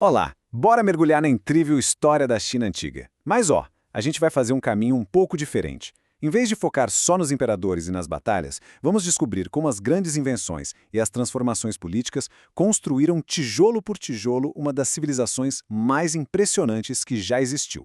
Olá, bora mergulhar na incrível história da China antiga. Mas a gente vai fazer um caminho um pouco diferente. Em vez de focar só nos imperadores e nas batalhas, vamos descobrir como as grandes invenções e as transformações políticas construíram tijolo por tijolo uma das civilizações mais impressionantes que já existiu.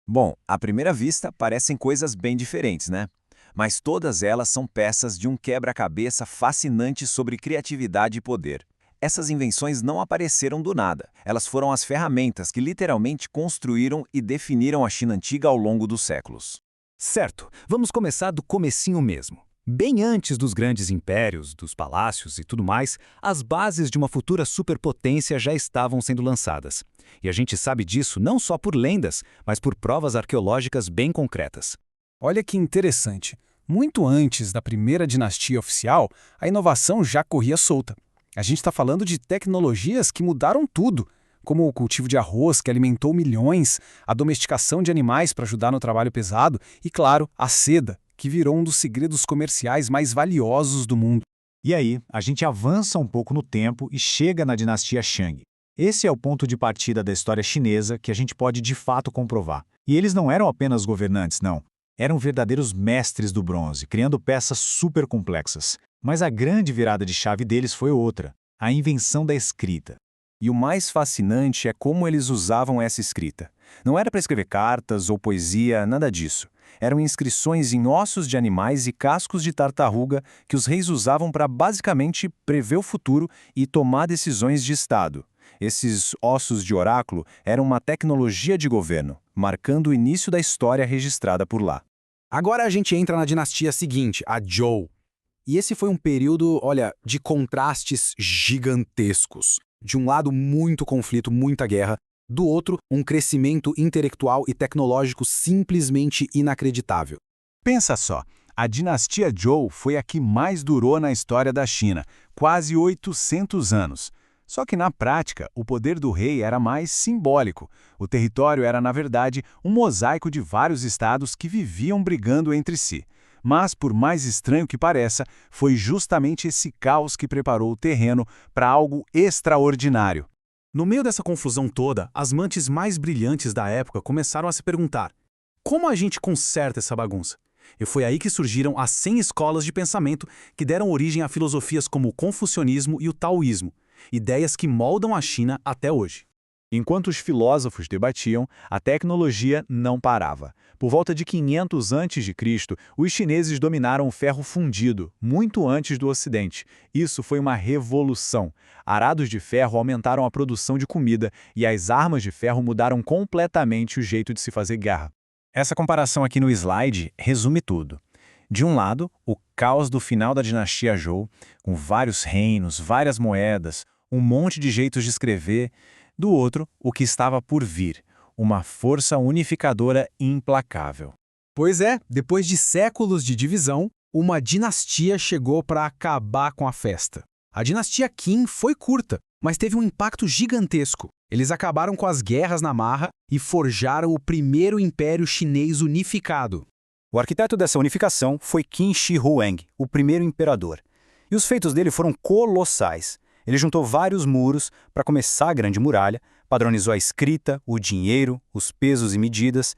Bom, à primeira vista, parecem coisas bem diferentes, né? Mas todas elas são peças de um quebra-cabeça fascinante sobre criatividade e poder. Essas invenções não apareceram do nada. Elas foram as ferramentas que literalmente construíram e definiram a China antiga ao longo dos séculos. Certo, vamos começar do comecinho mesmo. Bem antes dos grandes impérios, dos palácios e tudo mais, as bases de uma futura superpotência já estavam sendo lançadas. E a gente sabe disso não só por lendas, mas por provas arqueológicas bem concretas. Olha que interessante. Muito antes da primeira dinastia oficial, a inovação já corria solta. A gente está falando de tecnologias que mudaram tudo, como o cultivo de arroz, que alimentou milhões, a domesticação de animais para ajudar no trabalho pesado e, claro, a seda, que virou um dos segredos comerciais mais valiosos do mundo. E aí, a gente avança um pouco no tempo e chega na dinastia Shang. Esse é o ponto de partida da história chinesa que a gente pode de fato comprovar. E eles não eram apenas governantes, não. Eram verdadeiros mestres do bronze, criando peças super complexas. Mas a grande virada de chave deles foi outra, a invenção da escrita. E o mais fascinante é como eles usavam essa escrita. Não era para escrever cartas ou poesia, nada disso. Eram inscrições em ossos de animais e cascos de tartaruga que os reis usavam para basicamente prever o futuro e tomar decisões de Estado. Esses ossos de oráculo eram uma tecnologia de governo, marcando o início da história registrada por lá. Agora a gente entra na dinastia seguinte, a Zhou. E esse foi um período, de contrastes gigantescos. De um lado, muito conflito, muita guerra. Do outro, um crescimento intelectual e tecnológico simplesmente inacreditável. Pensa só, a dinastia Zhou foi a que mais durou na história da China, quase 800 anos. Só que na prática, o poder do rei era mais simbólico. O território era, na verdade, um mosaico de vários estados que viviam brigando entre si. Mas, por mais estranho que pareça, foi justamente esse caos que preparou o terreno para algo extraordinário. No meio dessa confusão toda, as mentes mais brilhantes da época começaram a se perguntar: como a gente conserta essa bagunça? E foi aí que surgiram as 100 escolas de pensamento que deram origem a filosofias como o confucionismo e o taoísmo, ideias que moldam a China até hoje. Enquanto os filósofos debatiam, a tecnologia não parava. Por volta de 500 a.C., os chineses dominaram o ferro fundido, muito antes do Ocidente. Isso foi uma revolução. Arados de ferro aumentaram a produção de comida e as armas de ferro mudaram completamente o jeito de se fazer guerra. Essa comparação aqui no slide resume tudo. De um lado, o caos do final da dinastia Zhou, com vários reinos, várias moedas, um monte de jeitos de escrever. Do outro, o que estava por vir, uma força unificadora implacável. Pois é, depois de séculos de divisão, uma dinastia chegou para acabar com a festa. A dinastia Qin foi curta, mas teve um impacto gigantesco. Eles acabaram com as guerras na marra e forjaram o primeiro império chinês unificado. O arquiteto dessa unificação foi Qin Shi Huang, o primeiro imperador. E os feitos dele foram colossais. Ele juntou vários muros para começar a Grande Muralha, padronizou a escrita, o dinheiro, os pesos e medidas.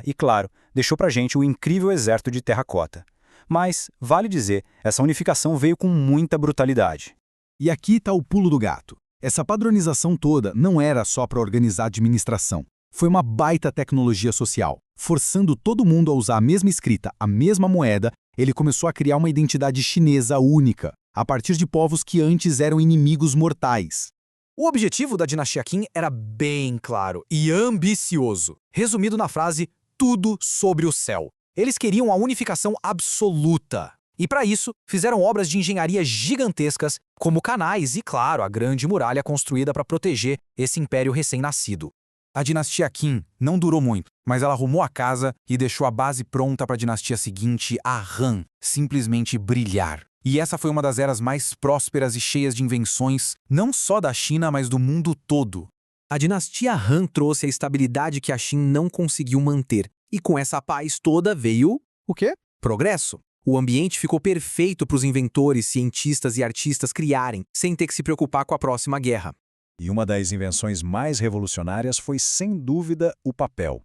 E claro, deixou pra gente o incrível exército de terracota. Mas, vale dizer, essa unificação veio com muita brutalidade. E aqui está o pulo do gato. Essa padronização toda não era só para organizar a administração. Foi uma baita tecnologia social. Forçando todo mundo a usar a mesma escrita, a mesma moeda, ele começou a criar uma identidade chinesa única, a partir de povos que antes eram inimigos mortais. O objetivo da dinastia Qin era bem claro e ambicioso, resumido na frase tudo sobre o céu. Eles queriam a unificação absoluta. E para isso, fizeram obras de engenharia gigantescas, como canais e, claro, a Grande Muralha construída para proteger esse império recém-nascido. A dinastia Qin não durou muito, mas ela arrumou a casa e deixou a base pronta para a dinastia seguinte, a Han, simplesmente brilhar. E essa foi uma das eras mais prósperas e cheias de invenções, não só da China, mas do mundo todo. A dinastia Han trouxe a estabilidade que a China não conseguiu manter. E com essa paz toda veio... o quê? Progresso. O ambiente ficou perfeito para os inventores, cientistas e artistas criarem, sem ter que se preocupar com a próxima guerra. E uma das invenções mais revolucionárias foi, sem dúvida, o papel.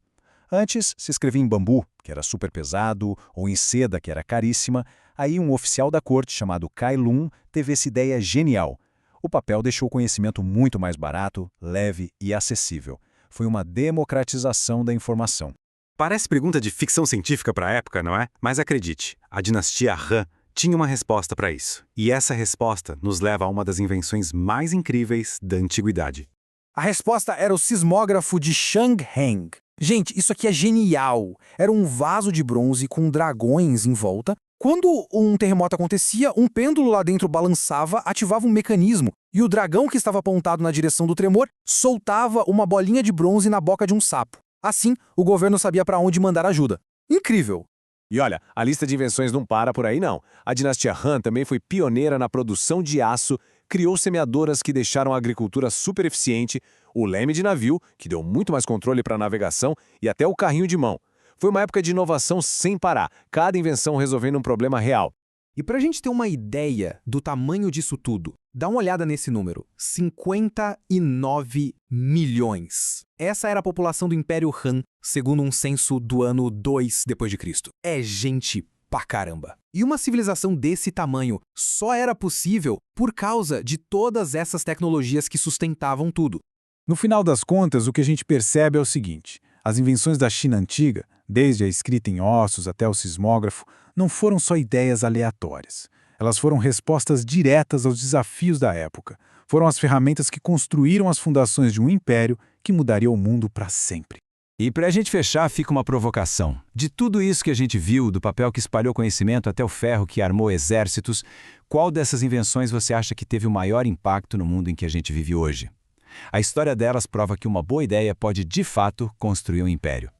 Antes, se escrevia em bambu, que era super pesado, ou em seda, que era caríssima. Aí um oficial da corte, chamado Kai Lun, teve essa ideia genial. O papel deixou o conhecimento muito mais barato, leve e acessível. Foi uma democratização da informação. Parece pergunta de ficção científica para a época, não é? Mas acredite, a dinastia Han tinha uma resposta para isso. E essa resposta nos leva a uma das invenções mais incríveis da antiguidade. A resposta era o sismógrafo de Chang-Heng. Gente, isso aqui é genial. Era um vaso de bronze com dragões em volta. Quando um terremoto acontecia, um pêndulo lá dentro balançava, ativava um mecanismo, e o dragão que estava apontado na direção do tremor soltava uma bolinha de bronze na boca de um sapo. Assim, o governo sabia para onde mandar ajuda. Incrível! E olha, a lista de invenções não para por aí não. A dinastia Han também foi pioneira na produção de aço, criou semeadoras que deixaram a agricultura super eficiente, o leme de navio, que deu muito mais controle para a navegação, e até o carrinho de mão. Foi uma época de inovação sem parar, cada invenção resolvendo um problema real. E para a gente ter uma ideia do tamanho disso tudo, dá uma olhada nesse número: 59 milhões. Essa era a população do Império Han, segundo um censo do ano 2 d.C. É gente pra caramba. E uma civilização desse tamanho só era possível por causa de todas essas tecnologias que sustentavam tudo. No final das contas, o que a gente percebe é o seguinte: as invenções da China antiga, desde a escrita em ossos até o sismógrafo, não foram só ideias aleatórias. Elas foram respostas diretas aos desafios da época. Foram as ferramentas que construíram as fundações de um império que mudaria o mundo para sempre. E para a gente fechar, fica uma provocação. De tudo isso que a gente viu, do papel que espalhou conhecimento até o ferro que armou exércitos, qual dessas invenções você acha que teve o maior impacto no mundo em que a gente vive hoje? A história delas prova que uma boa ideia pode, de fato, construir um império.